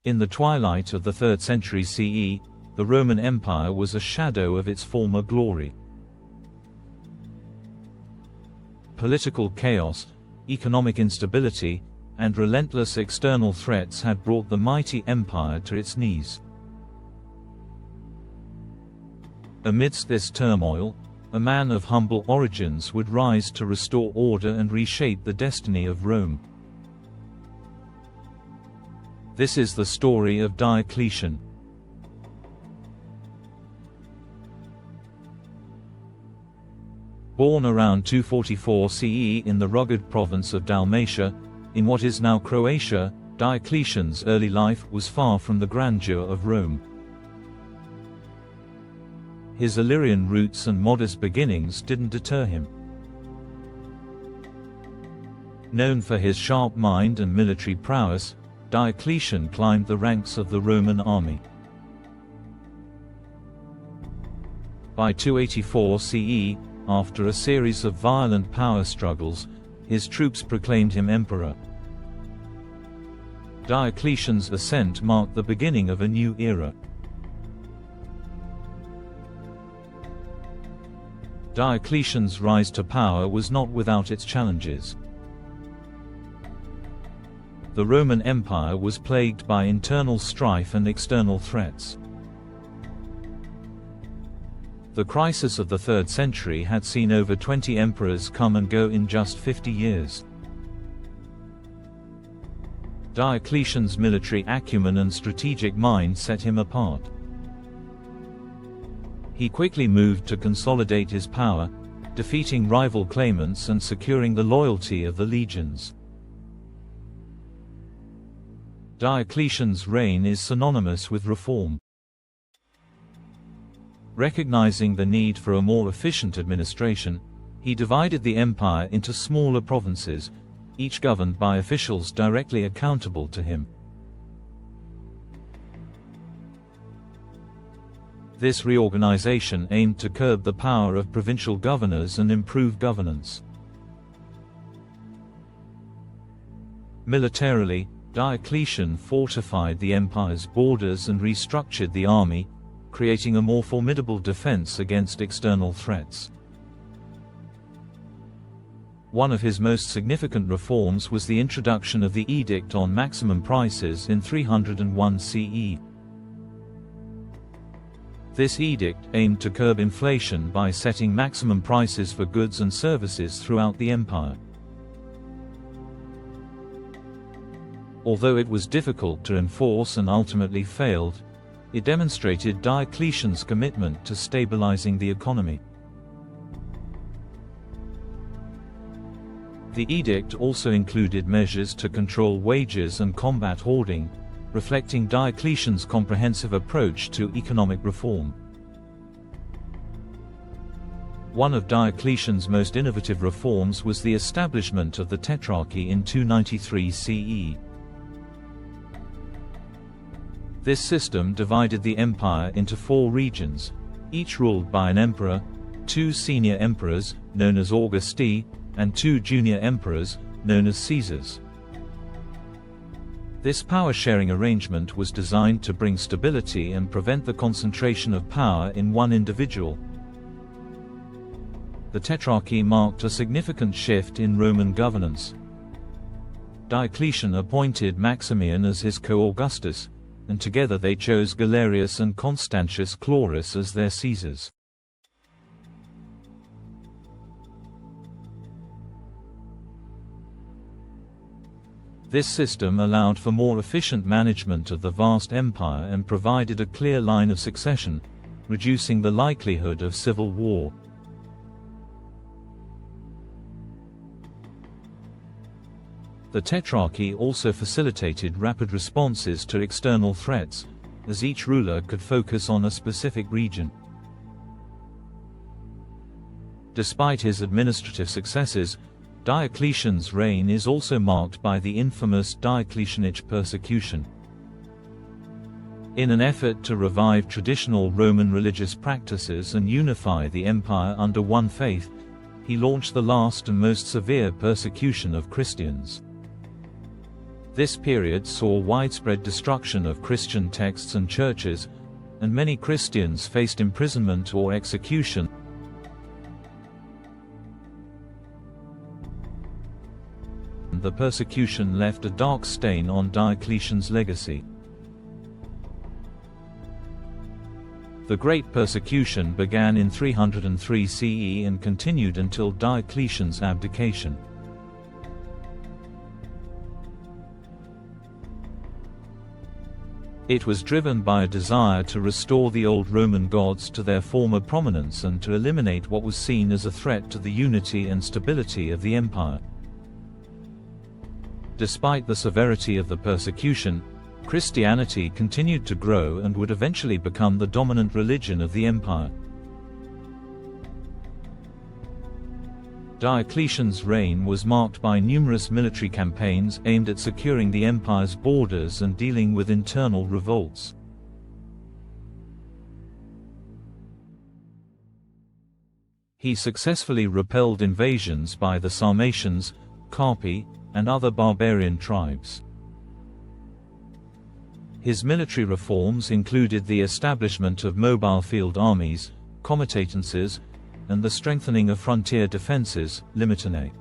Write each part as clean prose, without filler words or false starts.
In the twilight of the 3rd century CE, the Roman Empire was a shadow of its former glory. Political chaos, economic instability, and relentless external threats had brought the mighty empire to its knees. Amidst this turmoil, a man of humble origins would rise to restore order and reshape the destiny of Rome. This is the story of Diocletian. Born around 244 CE in the rugged province of Dalmatia, in what is now Croatia, Diocletian's early life was far from the grandeur of Rome. His Illyrian roots and modest beginnings didn't deter him. Known for his sharp mind and military prowess, Diocletian climbed the ranks of the Roman army. By 284 CE, after a series of violent power struggles, his troops proclaimed him emperor. Diocletian's ascent marked the beginning of a new era. Diocletian's rise to power was not without its challenges. The Roman Empire was plagued by internal strife and external threats. The crisis of the 3rd century had seen over 20 emperors come and go in just 50 years. Diocletian's military acumen and strategic mind set him apart. He quickly moved to consolidate his power, defeating rival claimants and securing the loyalty of the legions. Diocletian's reign is synonymous with reform. Recognizing the need for a more efficient administration, he divided the empire into smaller provinces, each governed by officials directly accountable to him. This reorganization aimed to curb the power of provincial governors and improve governance. Militarily, Diocletian fortified the empire's borders and restructured the army, creating a more formidable defense against external threats. One of his most significant reforms was the introduction of the Edict on Maximum Prices in 301 CE. This edict aimed to curb inflation by setting maximum prices for goods and services throughout the empire. Although it was difficult to enforce and ultimately failed, it demonstrated Diocletian's commitment to stabilizing the economy. The edict also included measures to control wages and combat hoarding, reflecting Diocletian's comprehensive approach to economic reform. One of Diocletian's most innovative reforms was the establishment of the Tetrarchy in 293 CE. This system divided the empire into 4 regions, each ruled by an emperor, 2 senior emperors, known as Augusti, and 2 junior emperors, known as Caesars. This power-sharing arrangement was designed to bring stability and prevent the concentration of power in one individual. The Tetrarchy marked a significant shift in Roman governance. Diocletian appointed Maximian as his co-Augustus, and together they chose Galerius and Constantius Chlorus as their Caesars. This system allowed for more efficient management of the vast empire and provided a clear line of succession, reducing the likelihood of civil war. The Tetrarchy also facilitated rapid responses to external threats, as each ruler could focus on a specific region. Despite his administrative successes, Diocletian's reign is also marked by the infamous Diocletianage persecution. In an effort to revive traditional Roman religious practices and unify the empire under one faith, he launched the last and most severe persecution of Christians. This period saw widespread destruction of Christian texts and churches, and many Christians faced imprisonment or execution. The persecution left a dark stain on Diocletian's legacy. The Great Persecution began in 303 CE and continued until Diocletian's abdication. It was driven by a desire to restore the old Roman gods to their former prominence and to eliminate what was seen as a threat to the unity and stability of the empire. Despite the severity of the persecution, Christianity continued to grow and would eventually become the dominant religion of the empire. Diocletian's reign was marked by numerous military campaigns aimed at securing the empire's borders and dealing with internal revolts. He successfully repelled invasions by the Sarmatians, Carpi, and other barbarian tribes. His military reforms included the establishment of mobile field armies, comitatenses, and the strengthening of frontier defenses, limitanae.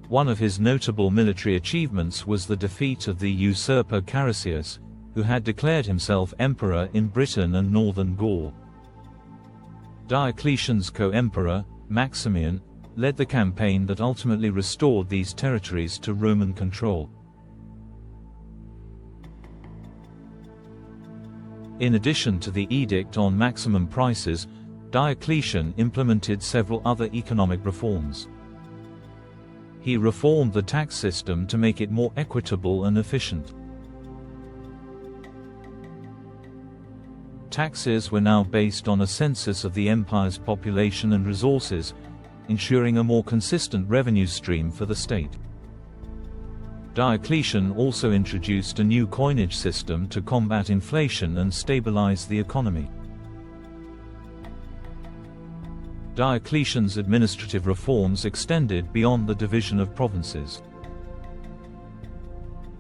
One of his notable military achievements was the defeat of the usurper Carausius, who had declared himself emperor in Britain and northern Gaul. Diocletian's co-emperor, Maximian, led the campaign that ultimately restored these territories to Roman control. In addition to the edict on maximum prices, Diocletian implemented several other economic reforms. He reformed the tax system to make it more equitable and efficient. Taxes were now based on a census of the empire's population and resources, ensuring a more consistent revenue stream for the state. Diocletian also introduced a new coinage system to combat inflation and stabilize the economy. Diocletian's administrative reforms extended beyond the division of provinces.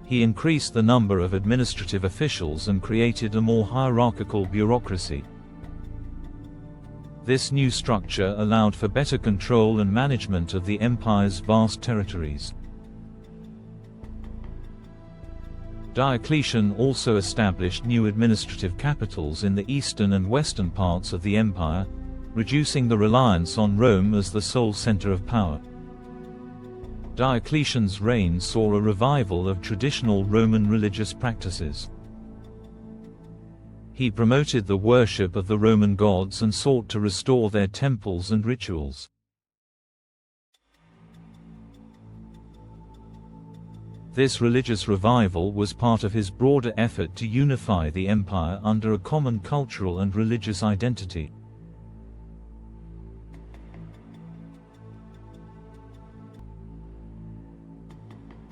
He increased the number of administrative officials and created a more hierarchical bureaucracy. This new structure allowed for better control and management of the empire's vast territories. Diocletian also established new administrative capitals in the eastern and western parts of the empire, reducing the reliance on Rome as the sole center of power. Diocletian's reign saw a revival of traditional Roman religious practices. He promoted the worship of the Roman gods and sought to restore their temples and rituals. This religious revival was part of his broader effort to unify the empire under a common cultural and religious identity.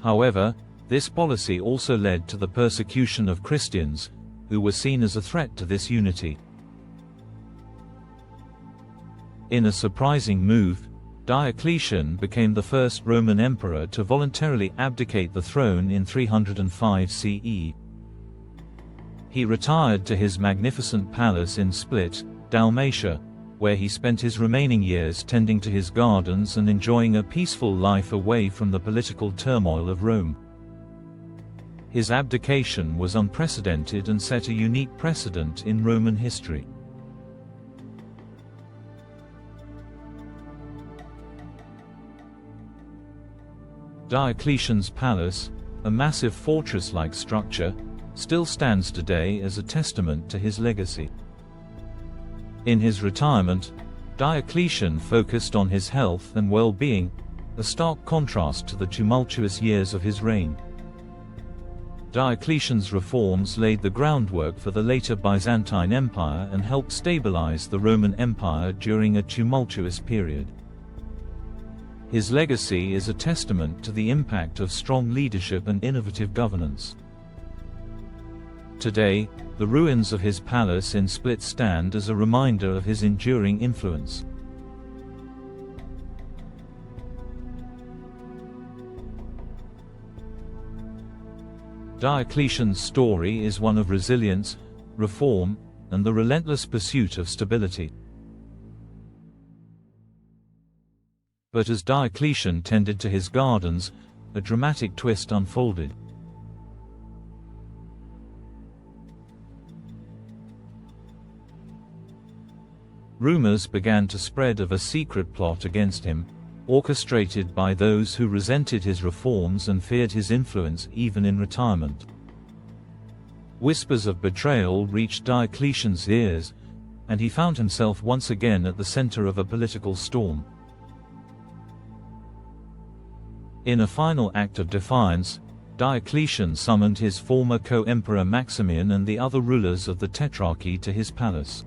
However, this policy also led to the persecution of Christians, who were seen as a threat to this unity. In a surprising move, Diocletian became the first Roman emperor to voluntarily abdicate the throne in 305 CE. He retired to his magnificent palace in Split, Dalmatia, where he spent his remaining years tending to his gardens and enjoying a peaceful life away from the political turmoil of Rome. His abdication was unprecedented and set a unique precedent in Roman history. Diocletian's palace, a massive fortress-like structure, still stands today as a testament to his legacy. In his retirement, Diocletian focused on his health and well-being, a stark contrast to the tumultuous years of his reign. Diocletian's reforms laid the groundwork for the later Byzantine Empire and helped stabilize the Roman Empire during a tumultuous period. His legacy is a testament to the impact of strong leadership and innovative governance. Today, the ruins of his palace in Split stand as a reminder of his enduring influence. Diocletian's story is one of resilience, reform, and the relentless pursuit of stability. But as Diocletian tended to his gardens, a dramatic twist unfolded. Rumors began to spread of a secret plot against him, orchestrated by those who resented his reforms and feared his influence even in retirement. Whispers of betrayal reached Diocletian's ears, and he found himself once again at the center of a political storm. In a final act of defiance, Diocletian summoned his former co-emperor Maximian and the other rulers of the Tetrarchy to his palace.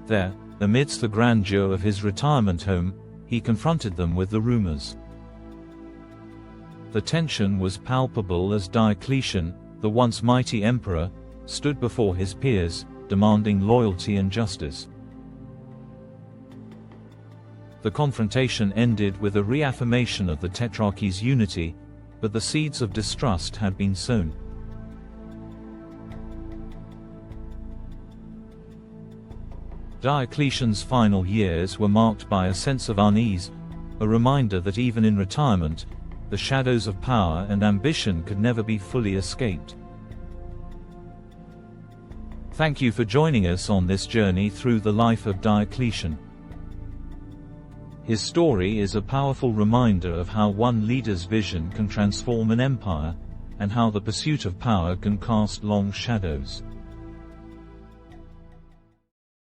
There, amidst the grandeur of his retirement home, he confronted them with the rumors. The tension was palpable as Diocletian, the once mighty emperor, stood before his peers, demanding loyalty and justice. The confrontation ended with a reaffirmation of the Tetrarchy's unity, but the seeds of distrust had been sown. Diocletian's final years were marked by a sense of unease, a reminder that even in retirement, the shadows of power and ambition could never be fully escaped. Thank you for joining us on this journey through the life of Diocletian. His story is a powerful reminder of how one leader's vision can transform an empire, and how the pursuit of power can cast long shadows.